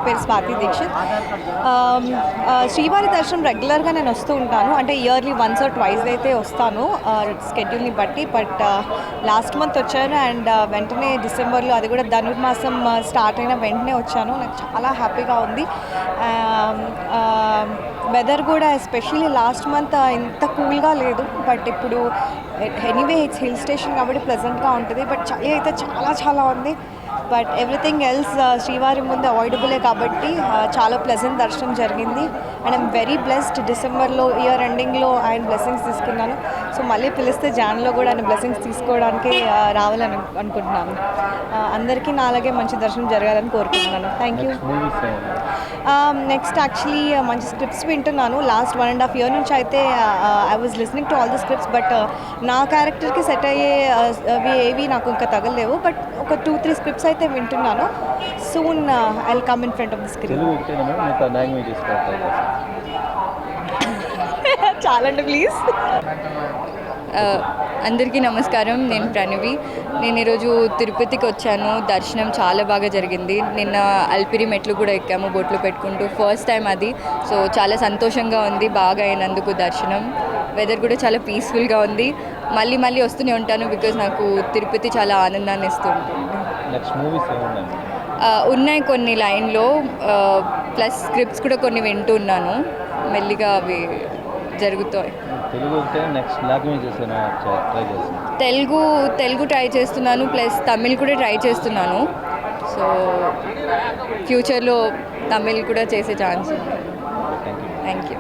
పేరు స్వాతి దీక్షిత్. శ్రీవారి దర్శనం రెగ్యులర్గా నేను వస్తూ ఉంటాను, అంటే ఇయర్లీ వన్స్ ఆర్ ట్వైస్ అయితే వస్తాను స్కెడ్యూల్ని బట్టి. బట్ లాస్ట్ మంత్ వచ్చాను అండ్ వెంటనే డిసెంబర్లో, అది కూడా ధనుర్మాసం స్టార్ట్ అయిన వెంటనే వచ్చాను. నాకు చాలా హ్యాపీగా ఉంది. వెదర్ కూడా ఎస్పెషల్లీ లాస్ట్ మంత్ ఇంత కూల్గా లేదు, బట్ ఇప్పుడు ఎనీవే ఇట్స్ హిల్ స్టేషన్ కాబట్టి ప్లెజెంట్గా ఉంటుంది. బట్ చలి అయితే చాలా చాలా ఉంది. బట్ ఎవ్రీథింగ్ ఎల్స్ శ్రీవారి ముందు అవాయిడబులే కాబట్టి చాలా ప్లెజెంట్ దర్శనం జరిగింది. And I'm very blessed. డిసెంబర్లో ఇయర్ ఎండింగ్లో ఆయన బ్లెస్సింగ్స్ తీసుకున్నాను. సో మళ్ళీ పిలిస్తే జాన్లో కూడా ఆయన బ్లెస్సింగ్స్ తీసుకోవడానికి రావాలని అనుకుంటున్నాను. అందరికీ నా అలాగే మంచి దర్శనం జరగాలని కోరుకుంటున్నాను. Thank you. నెక్స్ట్ యాక్చువల్లీ మంచి స్క్రిప్ట్స్ వింటున్నాను. లాస్ట్ 1.5 year నుంచి అయితే I was listening to all the scripts. But నా క్యారెక్టర్కి సెట్ అయ్యే అవి ఏవి నాకు ఇంకా తగలేవు. బట్ ఒక 2-3 స్క్రిప్ట్స్ అయితే వింటున్నాను. Soon I will come in front of the screen. చాలండి ప్లీజ్. అందరికీ నమస్కారం. నేను ప్రణవి. నేను ఈరోజు తిరుపతికి వచ్చాను. దర్శనం చాలా బాగా జరిగింది. నిన్న అల్పిరి మెట్లు కూడా ఎక్కాము బొట్లు పెట్టుకుంటూ, ఫస్ట్ టైం అది. సో చాలా సంతోషంగా ఉంది బాగా అయినందుకు దర్శనం. వెదర్ కూడా చాలా పీస్ఫుల్గా ఉంది. మళ్ళీ మళ్ళీ వస్తూనే ఉంటాను బికాజ్ నాకు తిరుపతి చాలా ఆనందాన్ని ఇస్తుంది. ఉన్నాయి కొన్ని లైన్లో, ప్లస్ స్క్రిప్ట్స్ కూడా కొన్ని వింటూ ఉన్నాను. మెల్లిగా అవి జరుగుతాయి. తెలుగు ట్రై చేస్తున్నాను, ప్లస్ తమిళ్ కూడా ట్రై చేస్తున్నాను. సో ఫ్యూచర్లో తమిళ్ కూడా చేసే ఛాన్స్ ఉంది. Thank you.